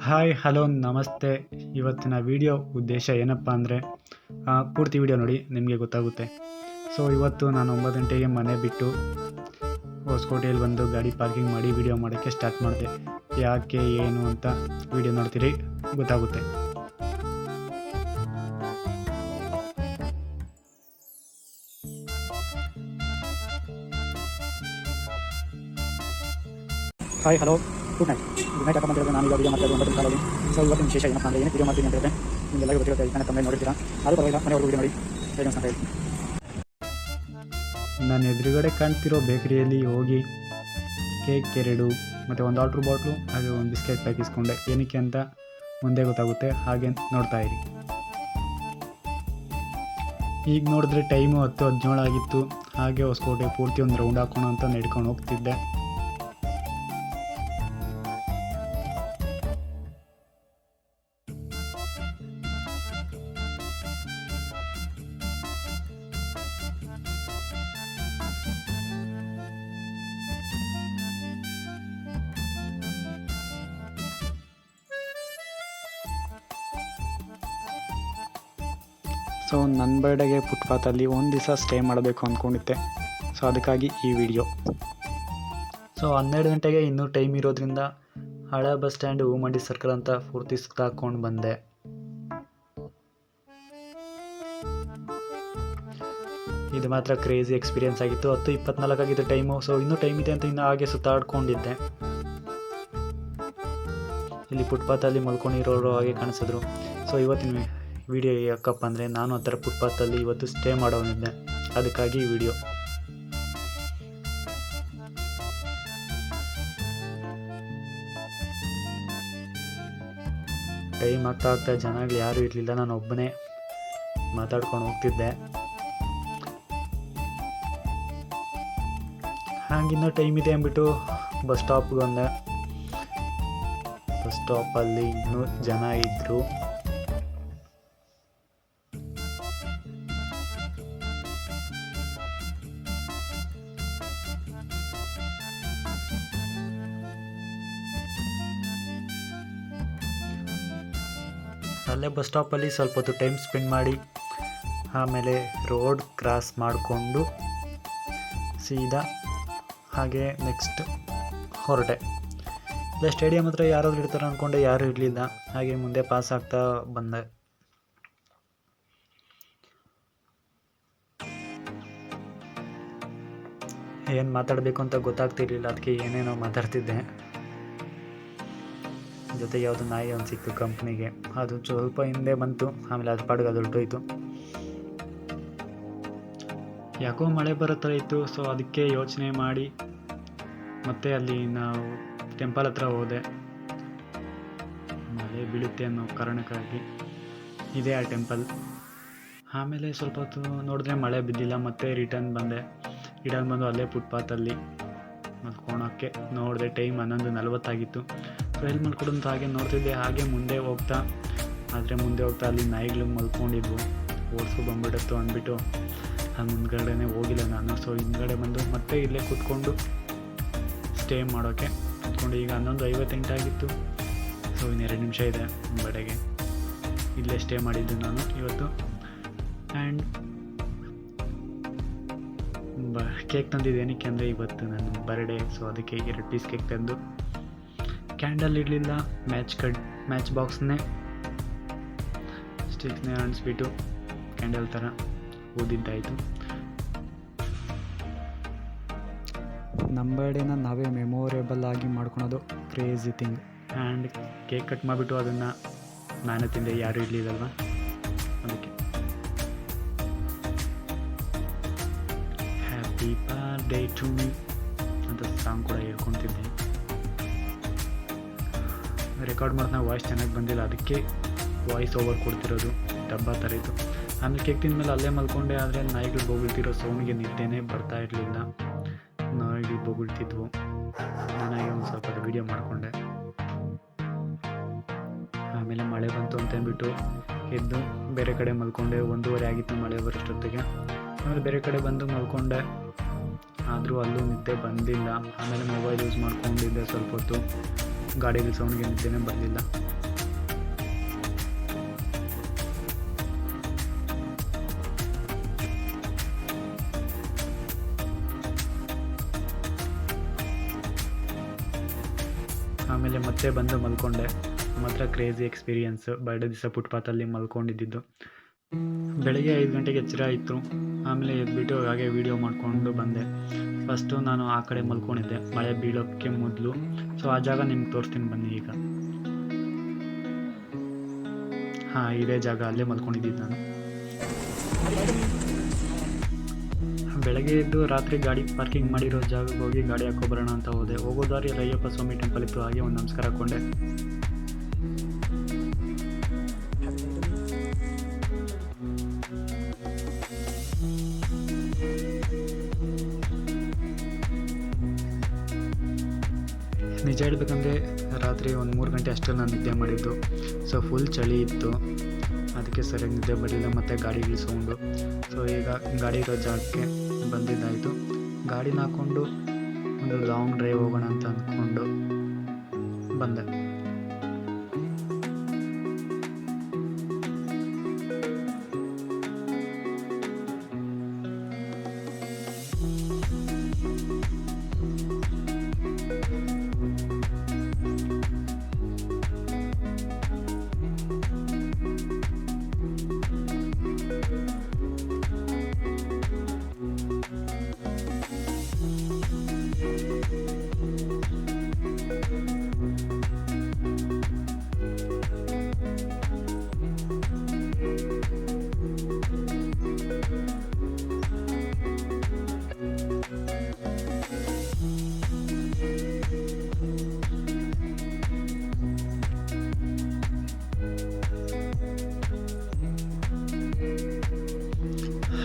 Hi hello ನಮಸ್ತೆ. ಇವತ್ತಿನ video ಉದ್ದೇಶ ಏನಪ್ಪ ಅಂದರೆ ಪೂರ್ತಿ ವಿಡಿಯೋ ನೋಡಿ ನಿಮಗೆ ಗೊತ್ತಾಗುತ್ತೆ. ಸೊ ಇವತ್ತು ನಾನು 9 ಗಂಟೆಗೆ ಮನೆ ಬಿಟ್ಟು ಹೊಸಕೋಟೆಯಲ್ಲಿ ಬಂದು ಗಾಡಿ ಪಾರ್ಕಿಂಗ್ ಮಾಡಿ ವಿಡಿಯೋ ಮಾಡೋಕ್ಕೆ ಸ್ಟಾರ್ಟ್ ಮಾಡಿದೆ. ಯಾಕೆ ಏನು ಅಂತ ವಿಡಿಯೋ ನೋಡ್ತೀರಿ, ಗೊತ್ತಾಗುತ್ತೆ. ಹಾಯ್ ಹಲೋ ಗುಡ್ ನೈಟ್ ಯಾಕಪ್ಪ ಅಂತ ಹೇಳಿದ್ರೆ ನಾನು ಈಗ ವಿಡಿಯೋ ಮಾಡ್ತಾ ಇದ್ದೀನಿ 9 ಕಾಲಲ್ಲಿ. ಸೊ ಇವತ್ತಿನ ವಿಶೇಷ ಏನಪ್ಪ ಅಂದರೆ ಏನಕ್ಕೆ ವಿಡಿಯೋ ಮಾಡ್ತೀನಿ ಅಂತ ಹೇಳಿದ್ರೆ ನಿಮಗೆಲ್ಲರಿಗೂ ಗೊತ್ತಿರುತ್ತೆ. ಇದನ್ನು ತಮ್ಮಲ್ಲಿ ನೋಡಿರ್ತೀರಾ, ಅದು ಪರವಾಗಿಲ್ಲ, ಮನೆಯವರು ವಿಡಿಯೋ ನೋಡಿ ಹೇಗೆ ಅಂತ ಹೇಳಿ. ನನ್ನ ಎದುರುಗಡೆ ಕಾಣ್ತಿರೋ ಬೇಕರಿಯಲ್ಲಿ ಹೋಗಿ ಕೇಕ್ 2 ಮತ್ತು ಒಂದು ವಾಟರ್ ಬಾಟ್ಲು ಹಾಗೆ ಒಂದು ಬಿಸ್ಕೆಟ್ ಪ್ಯಾಕ್ ಇಸ್ಕೊಂಡೆ. ಏನಕ್ಕೆ ಅಂತ ಮುಂದೆ ಗೊತ್ತಾಗುತ್ತೆ, ಹಾಗೆ ನೋಡ್ತಾ ಇರಿ. ಈಗ ನೋಡಿದ್ರೆ ಟೈಮು 10:17 ಆಗಿತ್ತು. ಹಾಗೆ ಹೊಸಕೋಟೆ ಪೂರ್ತಿ ಒಂದು ರೌಂಡ್ ಹಾಕೋಣ ಅಂತ ನಡ್ಕೊಂಡು ಹೋಗ್ತಿದ್ದೆ. ಸೊ ನನ್ನ ಬರ್ಡೇಗೆ ಫುಟ್ಪಾತಲ್ಲಿ ಒಂದು ದಿವಸ ಸ್ಟೇ ಮಾಡಬೇಕು ಅಂದ್ಕೊಂಡಿದ್ದೆ. ಸೊ ಅದಕ್ಕಾಗಿ ಈ ವಿಡಿಯೋ. ಸೊ 12 ಗಂಟೆಗೆ ಇನ್ನೂ ಟೈಮ್ ಇರೋದ್ರಿಂದ ಹಳೆ ಬಸ್ ಸ್ಟ್ಯಾಂಡ್ ಹೂಮಂಡಿ ಸರ್ಕಲ್ ಅಂತ ಪೂರ್ತಿ ಸುತ್ತಾಕೊಂಡು ಬಂದೆ. ಇದು ಮಾತ್ರ ಕ್ರೇಜಿ ಎಕ್ಸ್ಪೀರಿಯನ್ಸ್ ಆಗಿತ್ತು. 10:24 ಆಗಿತ್ತು ಟೈಮು. ಸೊ ಇನ್ನೂ ಟೈಮ್ ಇದೆ ಅಂತ ಇನ್ನು ಹಾಗೆ ಸುತ್ತಾಡ್ಕೊಂಡಿದ್ದೆ. ಇಲ್ಲಿ ಫುಟ್ಪಾತಲ್ಲಿ ಮಲ್ಕೊಂಡಿರೋರು ಹಾಗೆ ಕಾಣಿಸಿದ್ರು. ಸೊ ಇವತ್ತಿನ ವಿಡಿಯೋ ಯಾಕಪ್ಪ ಅಂದರೆ ನಾನು ಆ ಥರ ಫುಟ್ಪಾತಲ್ಲಿ ಇವತ್ತು ಸ್ಟೇ ಮಾಡೋನಿದ್ದೆ, ಅದಕ್ಕಾಗಿ ಈ ವಿಡಿಯೋ. ಟೈಮ್ ಆಗ್ತಾ ಜನಗಳು ಯಾರೂ ಇರಲಿಲ್ಲ, ನಾನು ಒಬ್ಬನೇ ಮಾತಾಡ್ಕೊಂಡು ಹೋಗ್ತಿದ್ದೆ. ಹಾಗಿನ್ನೂ ಟೈಮ್ ಇದೆ ಅಂದ್ಬಿಟ್ಟು ಬಸ್ ಸ್ಟಾಪ್ಗೆ ಬಂದೆ. ಬಸ್ ಸ್ಟಾಪಲ್ಲಿ ಇನ್ನೂ ಜನ ಇದ್ದರು. ಅಲ್ಲೇ ಬಸ್ ಸ್ಟಾಪಲ್ಲಿ ಸ್ವಲ್ಪ ಹೊತ್ತು ಟೈಮ್ ಸ್ಪೆಂಡ್ ಮಾಡಿ ಆಮೇಲೆ ರೋಡ್ ಕ್ರಾಸ್ ಮಾಡಿಕೊಂಡು ಸೀದಾ ಹಾಗೆ ನೆಕ್ಸ್ಟ್ ಹೊರಟೆ. ಇಲ್ಲ ಸ್ಟೇಡಿಯಂ ಹತ್ರ ಯಾರಾದರೂ ಇರ್ತಾರೆ ಅಂದ್ಕೊಂಡೆ, ಯಾರೂ ಇರಲಿಲ್ಲ. ಹಾಗೆ ಮುಂದೆ ಪಾಸ್ ಆಗ್ತಾ ಬಂದೆ. ಏನು ಮಾತಾಡಬೇಕು ಅಂತ ಗೊತ್ತಾಗ್ತಿರ್ಲಿಲ್ಲ, ಅದಕ್ಕೆ ಏನೇನೋ ಮಾತಾಡ್ತಿದ್ದೆ. ಜೊತೆಗೆ ಯಾವುದು ನಾಯಿ ಒಂದು ಸಿಕ್ತು ಕಂಪ್ನಿಗೆ, ಅದು ಸ್ವಲ್ಪ ಹಿಂದೆ ಬಂತು. ಆಮೇಲೆ ಅದು ಪಾಡಿಗೆ ಅದು ಹೊರಟೋಯ್ತು. ಯಾಕೋ ಮಳೆ ಬರೋ ಥರ ಇತ್ತು. ಸೊ ಅದಕ್ಕೆ ಯೋಚನೆ ಮಾಡಿ ಮತ್ತೆ ಅಲ್ಲಿ ನಾವು ಟೆಂಪಲ್ ಹತ್ರ ಹೋದೆ. ಮಳೆ ಬೀಳುತ್ತೆ ಅನ್ನೋ ಕಾರಣಕ್ಕಾಗಿ ಇದೆ ಆ ಟೆಂಪಲ್. ಆಮೇಲೆ ಸ್ವಲ್ಪ ಹೊತ್ತು ನೋಡಿದ್ರೆ ಮಳೆ ಬಿದ್ದಿಲ್ಲ. ಮತ್ತೆ ರಿಟರ್ನ್ ಬಂದು ಅಲ್ಲೇ ಫುಟ್ಪಾತಲ್ಲಿ ಮಲ್ಕೊಳಕ್ಕೆ ನೋಡಿದೆ. ಟೈಮ್ 11:40 ಆಗಿತ್ತು. ಸೊ ಎಲ್ಲಿ ಮಲ್ಕೊಡಂತ ಹಾಗೆ ನೋಡ್ತಿದ್ದೆ. ಹಾಗೆ ಮುಂದೆ ಹೋಗ್ತಾ ಅಲ್ಲಿ ನಾಯಿಗಳು ಮಲ್ಕೊಂಡಿದ್ವು. ಓಡಿಸು ಬಂದ್ಬಿಡತ್ತು ಅಂದ್ಬಿಟ್ಟು ಅಲ್ಲಿ ಮುಂದ್ಗಡೆನೇ ಹೋಗಿಲ್ಲ ನಾನು. ಸೊ ಹಿಂದ್ಗಡೆ ಬಂದು ಮತ್ತೆ ಇಲ್ಲೇ ಕೂತ್ಕೊಂಡು ಸ್ಟೇ ಮಾಡೋಕ್ಕೆ ಕೂತ್ಕೊಂಡು ಈಗ 11:58 ಆಗಿತ್ತು. ಸೊ ಇನ್ನು 2 ನಿಮಿಷ ಇದೆ ಬರ್ಡೇಗೆ. ಇಲ್ಲೇ ಸ್ಟೇ ಮಾಡಿದ್ದು ನಾನು ಇವತ್ತು. ಆ್ಯಂಡ್ ಕೇಕ್ ತಂದಿದ್ದು ಏನಕ್ಕೆ ಅಂದರೆ ಇವತ್ತು ನನ್ನ ಬರ್ಡೇ. ಸೊ ಅದಕ್ಕೆ 2 ಪೀಸ್ ಕೇಕ್ ತಂದು, ಕ್ಯಾಂಡಲ್ ಇರಲಿಲ್ಲ, ಮ್ಯಾಚ್ ಬಾಕ್ಸ್ನೇ ಸ್ಟಿಕ್ಸ್ನೇ ಅಂಟಿಸ್ಬಿಟ್ಟು ಕ್ಯಾಂಡಲ್ ಥರ ಊದಿದ್ದಾಯಿತು. ನಮ್ಮ ಬರ್ಡೇನ ನಾವೇ ಮೆಮೊರೇಬಲ್ ಆಗಿ ಮಾಡ್ಕೊಳೋದು crazy thing. And cake cut ಮಾಡಿಬಿಟ್ಟು ಅದನ್ನು ನಾನೇ ತಿಂದೆ, ಯಾರೂ ಇರಲಿಲ್ಲಲ್ವ, ಅದಕ್ಕೆ. ಹ್ಯಾಪಿ ಬರ್ಡೇ ಟು ಮೀ ಅಂತ ಸಾಂಗ್ ಕೂಡ ಹೇಳ್ಕೊತಿದ್ದೆ. ರೆಕಾರ್ಡ್ ಮಾಡಿದ ವಾಯ್ಸ್ ಚೆನ್ನಾಗಿ ಬಂದಿಲ್ಲ, ಅದಕ್ಕೆ ವಾಯ್ಸ್ ಓವರ್ ಕೊಡ್ತಿರೋದು ಡಬ್ಬ ಥರ ಇತ್ತು. ಆಮೇಲೆ ಕೇಕ್ ತಿಂದಮೇಲೆ ಅಲ್ಲೇ ಮಲ್ಕೊಂಡೆ. ಆದರೆ ನಾಯಿಗಳು ಬೊಗಳ್ತಿರೋ ಸೌಂಡ್ಗೆ ನಿದ್ದೆನೇ ಬರ್ತಾ ಇರಲಿಲ್ಲ. ನಾಯಿಗಳು ಬೊಗಳ್ತಿದ್ವು. ನಾನಾಗಿ ಒಂದು ಸ್ವಲ್ಪ ವೀಡಿಯೋ ಮಾಡಿಕೊಂಡೆ. ಆಮೇಲೆ ಮಳೆ ಬಂತು ಅಂತಂದ್ಬಿಟ್ಟು ಎದ್ದು ಬೇರೆ ಕಡೆ ಮಲ್ಕೊಂಡೆ. 1:30 ಆಗಿತ್ತು ಮಳೆ ಬರೋಷ್ಟೊತ್ತಿಗೆ. ಆಮೇಲೆ ಬೇರೆ ಕಡೆ ಬಂದು ಮಲ್ಕೊಂಡೆ. ಆದರೂ ಅಲ್ಲೂ ನಿದ್ದೆ ಬಂದಿಲ್ಲ. ಆಮೇಲೆ ಮೊಬೈಲ್ ಯೂಸ್ ಮಾಡ್ಕೊಂಡಿದ್ದೆ ಸ್ವಲ್ಪ ಹೊತ್ತು. ಗಾಡಿಯಲ್ಲಿ ಸೌಂಡ್ಗೆ ನಿದ್ದೆನೇ ಬಂದಿಲ್ಲ. ಆಮೇಲೆ ಮತ್ತೆ ಬಂದು ಮಲ್ಕೊಂಡೆ. ಮಾತ್ರ ಕ್ರೇಜಿ ಎಕ್ಸ್ಪೀರಿಯನ್ಸು ಬರ್ಡೇ ದಿವಸ ಫುಟ್ಪಾತಲ್ಲಿ ಮಲ್ಕೊಂಡಿದ್ದು. ಬೆಳಗ್ಗೆ 5 ಗಂಟೆಗೆ ಎಚ್ಚರ ಆಯಿತು. ಆಮೇಲೆ ಎದ್ಬಿಟ್ಟು ಹಾಗೆ ವೀಡಿಯೋ ಮಾಡಿಕೊಂಡು ಬಂದೆ. ಫಸ್ಟು ನಾನು ಆ ಕಡೆ ಮಲ್ಕೊಂಡಿದ್ದೆ ಮಳೆ ಬೀಳೋಕ್ಕೆ ಮೊದಲು. ಸೊ ಆ ಜಾಗ ನಿಮ್ಗೆ ತೋರಿಸ್ತೀನಿ ಬನ್ನಿ ಈಗ. ಹಾಂ, ಇದೇ ಜಾಗ, ಅಲ್ಲೇ ಮಲ್ಕೊಂಡಿದ್ದು ನಾನು. ಬೆಳಗ್ಗೆ ಎದ್ದು ರಾತ್ರಿ ಗಾಡಿ ಪಾರ್ಕಿಂಗ್ ಮಾಡಿರೋ ಜಾಗಕ್ಕೆ ಹೋಗಿ ಗಾಡಿ ಹಾಕ್ಕೊಬರೋಣ ಅಂತ ಹೋದೆ. ಹೋಗೋ ದಾರಿಯಲ್ಲಿ ಅಯ್ಯಪ್ಪ ಸ್ವಾಮಿ ಟೆಂಪಲ್ ಇತ್ತು. ಹಾಗೆ ಒಂದು ನಮಸ್ಕಾರ ಹಾಕ್ಕೊಂಡೆ. ನಿಜ ಹೇಳ್ಬೇಕಂದ್ರೆ ರಾತ್ರಿ ಒಂದು 3 ಗಂಟೆ ಅಷ್ಟೇ ನಾನು ನಿದ್ದೆ ಮಾಡಿದ್ದು. ಸೊ ಫುಲ್ ಚಳಿ ಇತ್ತು, ಅದಕ್ಕೆ ಸರಿಯಾಗಿ ನಿದ್ದೆ ಬರಲಿಲ್ಲ. ಮತ್ತು ಗಾಡಿಗಳು ಸೌಂಡು. ಸೊ ಈಗ ಗಾಡಿ ಇರೋ ಜಾಗಕ್ಕೆ ಬಂದಿದ್ದಾಯಿತು. ಗಾಡಿನ ಹಾಕ್ಕೊಂಡು ಒಂದು ಲಾಂಗ್ ಡ್ರೈವ್ ಹೋಗೋಣ ಅಂತ ಅಂದ್ಕೊಂಡು ಬಂದೆ.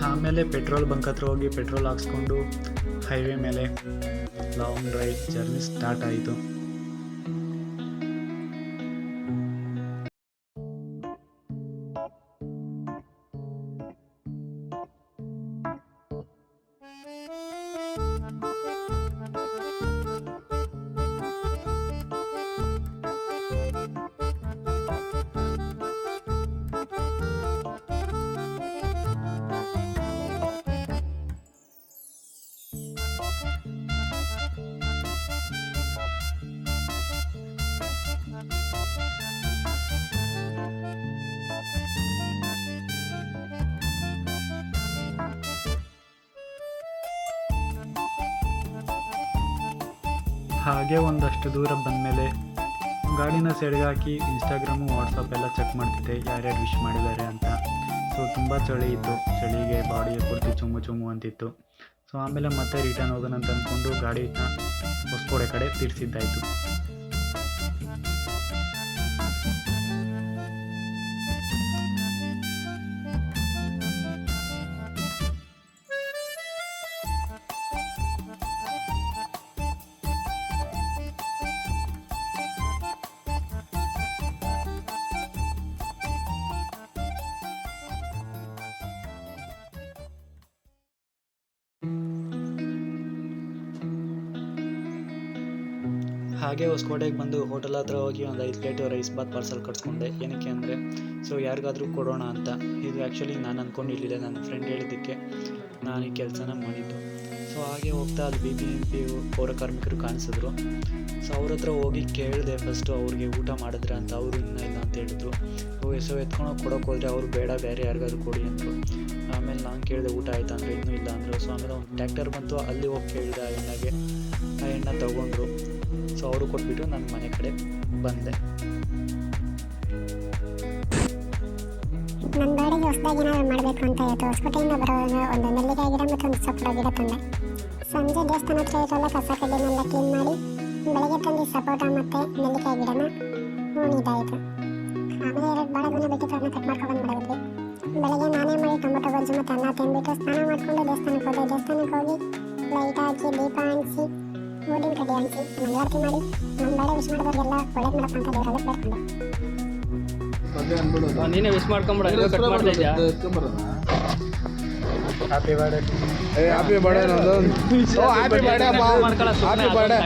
ಆಮೇಲೆ ಪೆಟ್ರೋಲ್ ಬಂಕ್ ಹತ್ರ ಹೋಗಿ ಪೆಟ್ರೋಲ್ ಹಾಕ್ಸ್ಕೊಂಡು ಹೈವೇ ಮೇಲೆ ಲಾಂಗ್ ಡ್ರೈವ್ ಜರ್ನಿ ಸ್ಟಾರ್ಟ್ ಆಯಿತು. ಹಾಗೆ ಒಂದಷ್ಟು ದೂರ ಬಂದಮೇಲೆ ಗಾಡಿನ ಸೈಡ್ಗೆ ಹಾಕಿ ಇನ್ಸ್ಟಾಗ್ರಾಮು ವಾಟ್ಸಪ್ ಎಲ್ಲ ಚೆಕ್ ಮಾಡ್ತಿದ್ದೆ ಯಾರ್ಯಾರು ವಿಶ್ ಮಾಡಿದ್ದಾರೆ ಅಂತ. ಸೊ ತುಂಬ ಚಳಿ ಇತ್ತು, ಚಳಿಗೆ ಬಾಡಿ ಪೂರ್ತಿ ಚುಮ್ಮು ಚುಮ್ಮು ಅಂತಿತ್ತು. ಸೊ ಆಮೇಲೆ ಮತ್ತೆ ರಿಟರ್ನ್ ಹೋಗೋಣ ಅಂತ ಅಂದ್ಕೊಂಡು ಗಾಡಿನ ಹೊಸಕೋಟೆ ಕಡೆ ತಿರ್ಸಿದ್ದಾಯಿತು. ಹಾಗೆ ಹೊಸಕೋಟೆಗೆ ಬಂದು ಹೋಟೆಲ್ ಹತ್ರ ಹೋಗಿ ಒಂದು 5 ಪ್ಲೇಟು ರೈಸ್ ಬಾತ್ ಪಾರ್ಸಲ್ ಕಟ್ಸ್ಕೊಂಡೆ. ಏನಕ್ಕೆ ಅಂದರೆ ಸೊ ಯಾರಿಗಾದರೂ ಕೊಡೋಣ ಅಂತ. ಇದು ಆ್ಯಕ್ಚುಲಿ ನಾನು ಅಂದ್ಕೊಂಡಿರಲಿಲ್ಲ, ನನ್ನ ಫ್ರೆಂಡ್ ಹೇಳಿದ್ದಕ್ಕೆ ನಾನು ಈ ಕೆಲಸನ ಮಾಡಿದ್ದು. ಸೊ ಹಾಗೆ ಹೋಗ್ತಾ ಅಲ್ಲಿ BBMP ಪೌರ ಕಾರ್ಮಿಕರು ಕಾಣಿಸಿದ್ರು. ಸೊ ಅವ್ರ ಹತ್ರ ಹೋಗಿ ಕೇಳಿದೆ ಫಸ್ಟು ಅವ್ರಿಗೆ ಊಟ ಮಾಡಿದ್ರೆ ಅಂತ. ಅವರು ಇನ್ನೂ ಇಲ್ಲ ಅಂತ ಹೇಳಿದ್ರು. ಸೊ ಎತ್ಕೊಂಡೋಗಿ ಕೊಡೋಕೆ ಹೋದರೆ ಅವರು ಬೇಡ, ಬೇರೆ ಯಾರಿಗಾದ್ರು ಕೊಡಿ ಅಂದರು. ಆಮೇಲೆ ನಾನು ಕೇಳಿದೆ ಊಟ ಆಯಿತಾ ಅಂದರೆ ಇನ್ನೂ ಇಲ್ಲ ಅಂದರು. ಸೊ ಆಮೇಲೆ ಒಂದು ಟ್ರ್ಯಾಕ್ಟರ್ ಬಂತು, ಅಲ್ಲಿ ಹೋಗಿ ಕೇಳಿದೆ ಆ ಎಣ್ಣೆಗೆ. ಆ ಎಣ್ಣೆ ತೊಗೊಂಡ್ರು. ಸೊ ಅವರು ಕೊಟ್ಬಿಟ್ಟು ನಾನು ಮನೆ ಕಡೆ ಬಂದೆ. ನನ್ನ ಬಾಡಿಗೆ ಹೊಸದಾಗಿ ಏನಾದ್ರು ಮಾಡಬೇಕು ಅಂತ ಇತ್ತು. ಹೊಸಕೋಟೆಯಿಂದ ಬರೋವಾಗ ಒಂದು ನೆಲ್ಲಿಕಾಯಿ ಗಿಡ ಮತ್ತು ಒಂದು ಸಪೋಟ ಗಿಡ ತಂದೆ. ಸಂಜೆ ದೇವಸ್ಥಾನ ಹತ್ರ ಇರೋಲ್ಲ ಕಸ ಕಡ್ಡಿನೆಲ್ಲ ಕ್ಲೀನ್ ಮಾಡಿ ಬೆಳಗ್ಗೆ ತಂದು ಸಪೋಟ ಮತ್ತು ನೆಲ್ಲಿಕಾಯಿ ಗಿಡನ ಹೂಣಿದಾಯಿತು. ಆಮೇಲೆ 2 ಬಾಳೆಗೊನೆ ಬೇಕಿತ್ತು, ಅದನ್ನ ಕಟ್ ಮಾಡ್ಕೊಂಡು ಬಂದ್ಬಿಡೋದ್ವಿ. ಬೆಳಗ್ಗೆ ನಾನೇ ಮಾಡಿ ಟೊಮೊಟೊ ಗೊಜ್ಜು ಮತ್ತು ಅನ್ನ ತಿಂದ್ಬಿಟ್ಟು ಸ್ನಾನ ಮಾಡಿಕೊಂಡು ದೇವಸ್ಥಾನಕ್ಕೆ ಹೋದೆ. ದೇವಸ್ಥಾನಕ್ಕೆ ಹೋಗಿ ಲೈಟ್ ಹಾಕಿ ದೀಪ ಹಂಚಿಸಿ ಊದಿನ ಕಡ್ಡಿ ಹಂಚಿ ಮಂಗಳಾರತಿ ಮಾಡಿ ನಮ್ಮ ಬಾಳೆ ವಿಶ್ ಮಾಡಿದವ್ರಿಗೆಲ್ಲ ಒಳ್ಳೇದು ಮಾಡಪ್ಪ ಅಂತ ದೇವರಲ್ಲಿ ಬೇಡ್ಕೊಂಡೆ. ನೀನೇ ವಿಶ್ ಮಾಡ್ಕೊಂಬಿಡ, ಕಟ್ ಮಾಡ್ತಾ ಇದ್ಯಾ? Happy birthday. Happy birthday. Happy birthday.